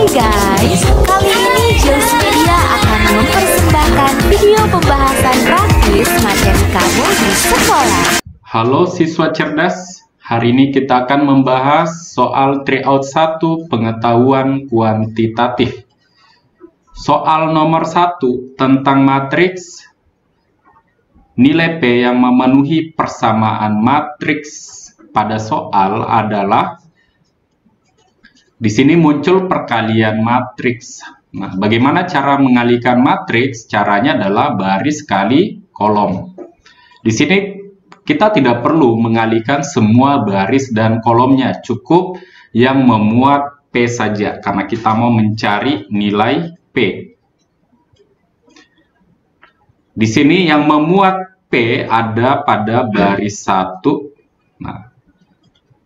Hai guys, kali ini Jels Media akan mempersembahkan video pembahasan praktis materi kamu di sekolah. Halo siswa cerdas, hari ini kita akan membahas soal tryout 1 pengetahuan kuantitatif. Soal nomor 1 tentang matriks nilai P yang memenuhi persamaan matriks pada soal adalah di sini muncul perkalian matriks. Nah, bagaimana cara mengalikan matriks? Caranya adalah baris kali kolom. Di sini kita tidak perlu mengalikan semua baris dan kolomnya, cukup yang memuat P saja karena kita mau mencari nilai P. Di sini yang memuat P ada pada baris 1. Nah,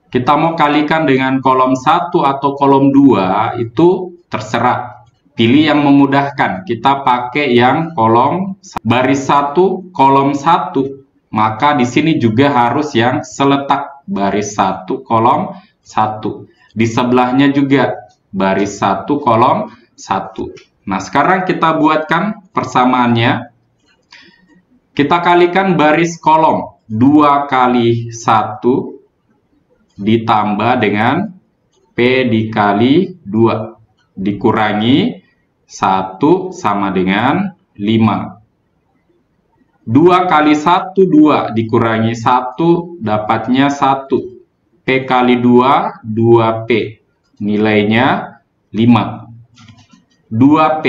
kita mau kalikan dengan kolom 1 atau kolom 2 itu terserah. Pilih yang memudahkan. Kita pakai yang kolom baris 1, kolom 1. Maka di sini juga harus yang seletak baris 1, kolom 1. Di sebelahnya juga baris 1, kolom 1. Nah, sekarang kita buatkan persamaannya. Kita kalikan baris kolom 2 kali 1 ditambah dengan P dikali 2 dikurangi 1 sama dengan 5. 2 kali 1, 2 dikurangi 1 dapatnya 1. P kali 2, 2P. Nilainya 5. 2P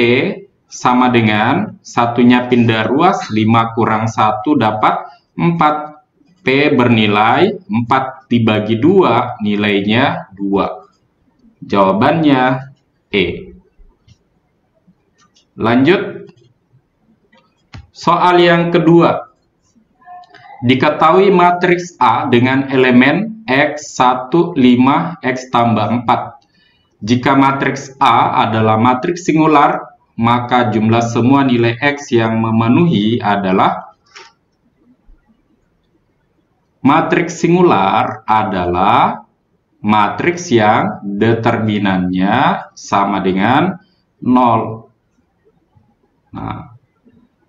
sama dengan satunya pindah ruas, 5 kurang 1 dapat 4. P bernilai 4 dibagi 2, nilainya 2. Jawabannya E. Lanjut. Soal yang kedua. Diketahui matriks A dengan elemen X1, 5, X tambah 4. Jika matriks A adalah matriks singular, maka jumlah semua nilai X yang memenuhi adalah matriks singular adalah matriks yang determinannya sama dengan 0. Nah,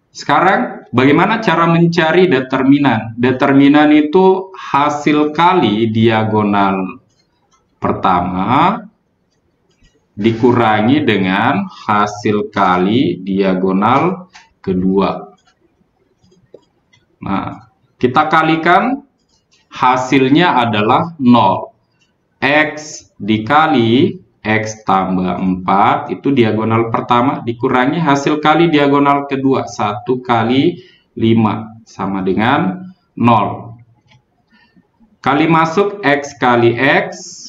sekarang bagaimana cara mencari determinan? Determinan itu hasil kali diagonal pertama dikurangi dengan hasil kali diagonal kedua. Nah, kita kalikan. Hasilnya adalah 0. X dikali X tambah 4 itu diagonal pertama dikurangi hasil kali diagonal kedua 1 kali 5 sama dengan 0. Kali masuk X kali X,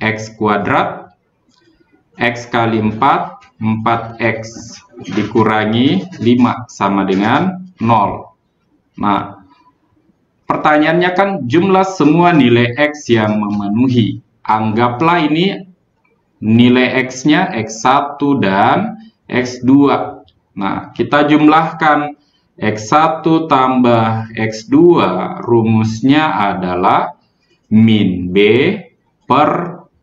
X kuadrat, X kali 4, 4X dikurangi 5 sama dengan 0. Nah, pertanyaannya kan jumlah semua nilai X yang memenuhi. Anggaplah ini nilai X-nya X1 dan X2. Nah, kita jumlahkan X1 tambah X2. Rumusnya adalah min B per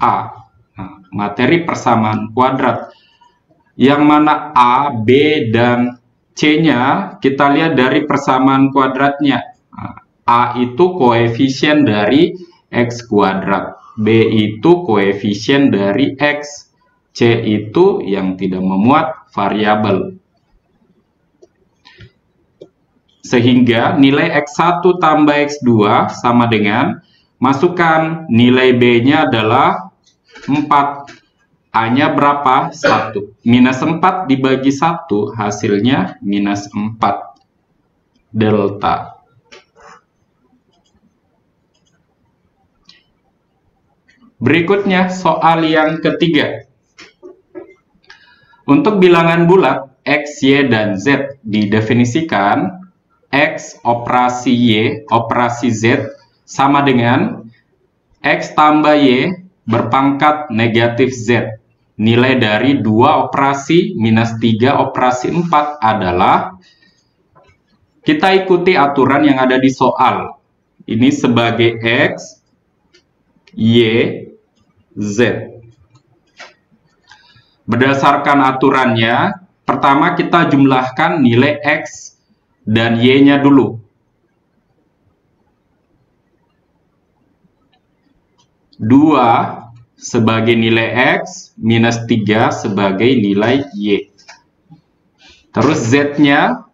A. Nah, materi persamaan kuadrat. Yang mana A, B, dan C-nya kita lihat dari persamaan kuadratnya. Nah, A itu koefisien dari X kuadrat, B itu koefisien dari X, C itu yang tidak memuat variabel. Sehingga nilai X1 tambah X2 sama dengan, masukkan nilai B-nya adalah 4. A-nya berapa? 1. Minus 4 dibagi 1, hasilnya minus 4. Delta. Berikutnya soal yang ketiga. Untuk bilangan bulat X, Y, dan Z didefinisikan X operasi Y operasi Z sama dengan X tambah Y berpangkat negatif Z. Nilai dari 2 operasi minus 3 operasi 4 adalah, kita ikuti aturan yang ada di soal. Ini sebagai X, Y, Z. Berdasarkan aturannya, pertama kita jumlahkan nilai X dan Y-nya dulu. 2 sebagai nilai X, minus 3 sebagai nilai Y. Terus Z-nya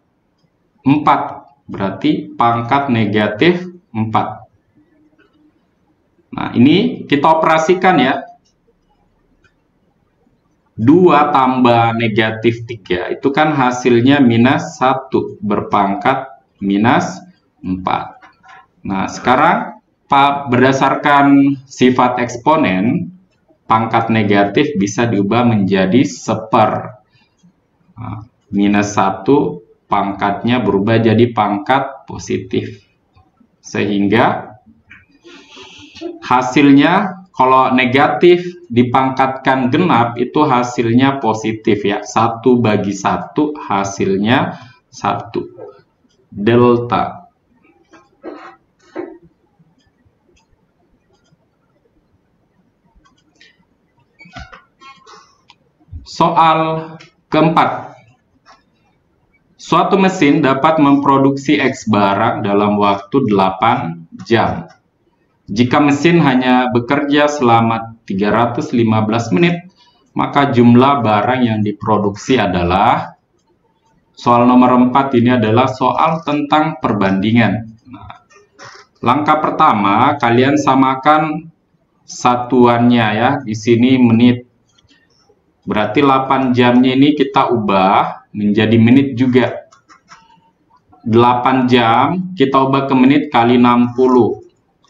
4, berarti pangkat negatif 4. Nah, ini kita operasikan ya. 2 tambah negatif 3, itu kan hasilnya minus 1 berpangkat minus 4. Nah, sekarang berdasarkan sifat eksponen, pangkat negatif bisa diubah menjadi seper. Nah, minus 1 pangkatnya berubah jadi pangkat positif. Sehingga hasilnya kalau negatif dipangkatkan genap itu hasilnya positif ya. 1/1 hasilnya 1. Delta. Soal keempat. Suatu mesin dapat memproduksi X barang dalam waktu 8 jam. Jika mesin hanya bekerja selama 315 menit, maka jumlah barang yang diproduksi adalah, soal nomor 4 ini adalah soal tentang perbandingan. Nah, langkah pertama, kalian samakan satuannya ya, di sini menit. Berarti 8 jamnya ini kita ubah menjadi menit juga. 8 jam kita ubah ke menit kali 60.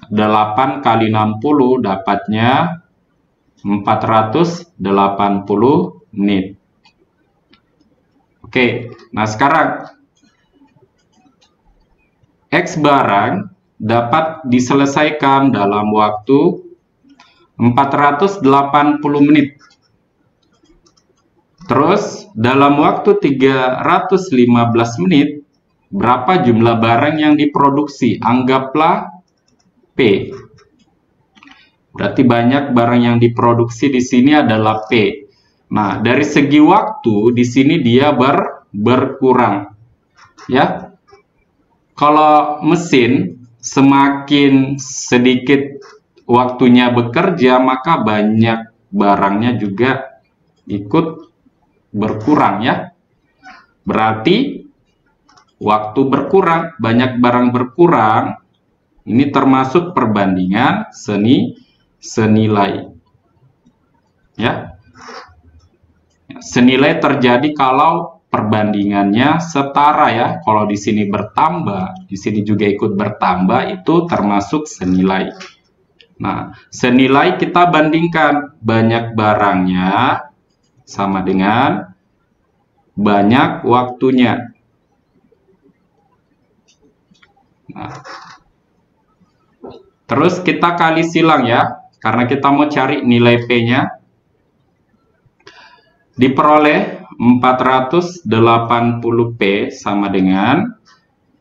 8 kali 60 dapatnya 480 menit. Oke, nah sekarang X barang dapat diselesaikan dalam waktu 480 menit. Terus dalam waktu 315 menit, berapa jumlah barang yang diproduksi? Anggaplah P. Berarti banyak barang yang diproduksi di sini adalah P. Nah, dari segi waktu di sini dia berkurang. Ya. Kalau mesin semakin sedikit waktunya bekerja, maka banyak barangnya juga ikut berkurang ya. Berarti waktu berkurang, banyak barang berkurang. Ini termasuk perbandingan senilai. Ya. Senilai terjadi kalau perbandingannya setara ya. Kalau di sini bertambah, di sini juga ikut bertambah, itu termasuk senilai. Nah, senilai kita bandingkan banyak barangnya sama dengan banyak waktunya. Nah, terus kita kali silang ya, karena kita mau cari nilai P-nya. Diperoleh 480P sama dengan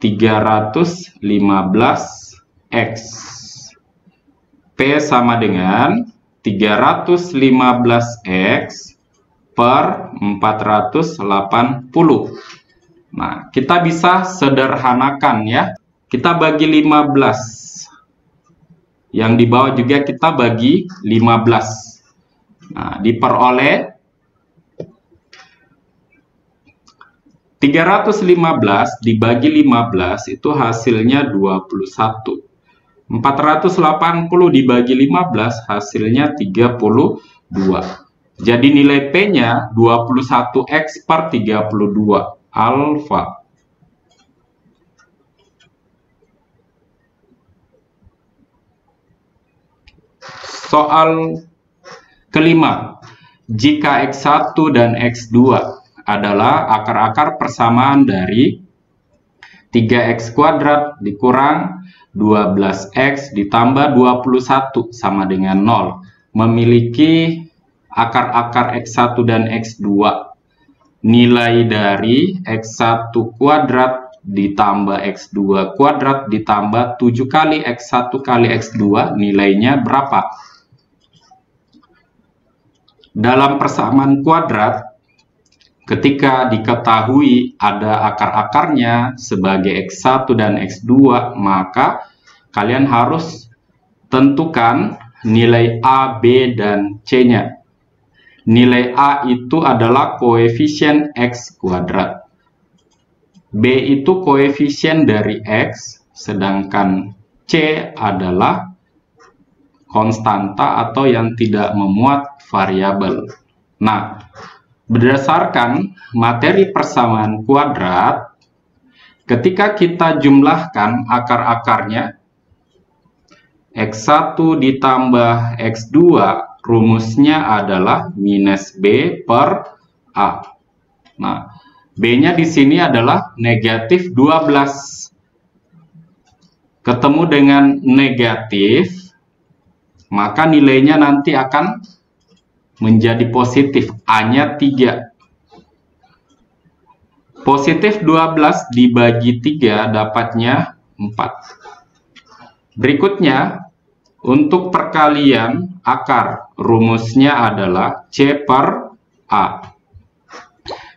315X. P sama dengan 315X per 480. Nah, kita bisa sederhanakan ya. Kita bagi 15. Yang di bawah juga kita bagi 15. Nah, diperoleh 315 dibagi 15 itu hasilnya 21. 480 dibagi 15 hasilnya 32. Jadi nilai P-nya 21X per 32 alfa. Soal kelima. Jika X1 dan X2 adalah akar-akar persamaan dari 3X kuadrat dikurang 12X ditambah 21 sama dengan 0. Memiliki akar-akar X1 dan X2. Nilai dari X1 kuadrat ditambah X2 kuadrat ditambah 7 kali X1 kali X2 nilainya berapa? dalam persamaan kuadrat, ketika diketahui ada akar-akarnya sebagai X1 dan X2, maka kalian harus tentukan nilai A, B, dan C-nya. Nilai A itu adalah koefisien X kuadrat. B itu koefisien dari X, sedangkan C adalah konstanta atau yang tidak memuat variabel. Nah, berdasarkan materi persamaan kuadrat, ketika kita jumlahkan akar-akarnya, X1 ditambah X2, rumusnya adalah minus B per A. Nah, B-nya di sini adalah negatif 12. Ketemu dengan negatif, maka nilainya nanti akan menjadi positif. A-nya 3. Positif 12 dibagi 3 dapatnya 4. Berikutnya, untuk perkalian akar, rumusnya adalah C per A.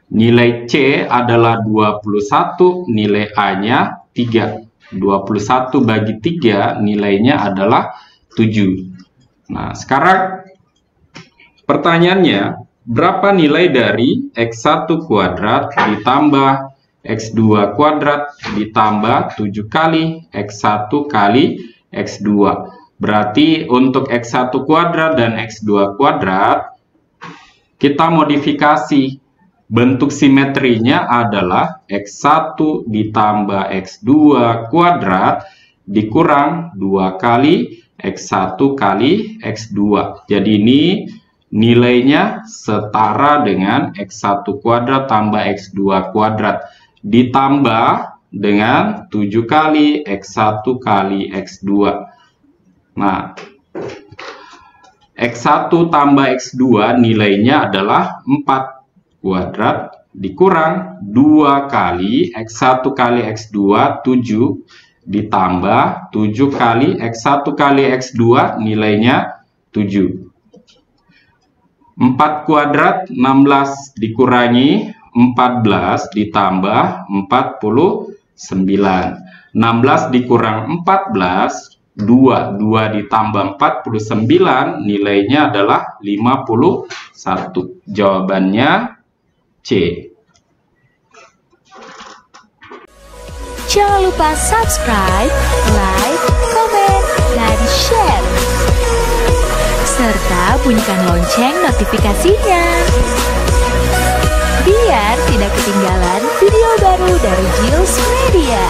Nilai C adalah 21, nilai A-nya 3. 21 bagi 3 nilainya adalah 7. Nah, sekarang pertanyaannya, berapa nilai dari X1 kuadrat ditambah X2 kuadrat ditambah 7 kali X1 kali X2? Berarti untuk X1 kuadrat dan X2 kuadrat, kita modifikasi. Bentuk simetrinya adalah X1 ditambah X2 kuadrat dikurang 2 kali X1 kali X2. Jadi ini nilainya setara dengan X1 kuadrat tambah X2 kuadrat ditambah dengan 7 kali X1 kali X2. Nah, X1 tambah X2 nilainya adalah 4 kuadrat dikurang 2 kali X1 kali X2, 7 ditambah 7 kali X1 kali X2 nilainya 7. 4 kuadrat 16 dikurangi 14 ditambah 49. 16 dikurang 14, 2 ditambah 49 nilainya adalah 51. Jawabannya C. Jangan lupa subscribe, like, komen, dan share. Serta bunyikan lonceng notifikasinya. Biar tidak ketinggalan video baru dari Giles Media.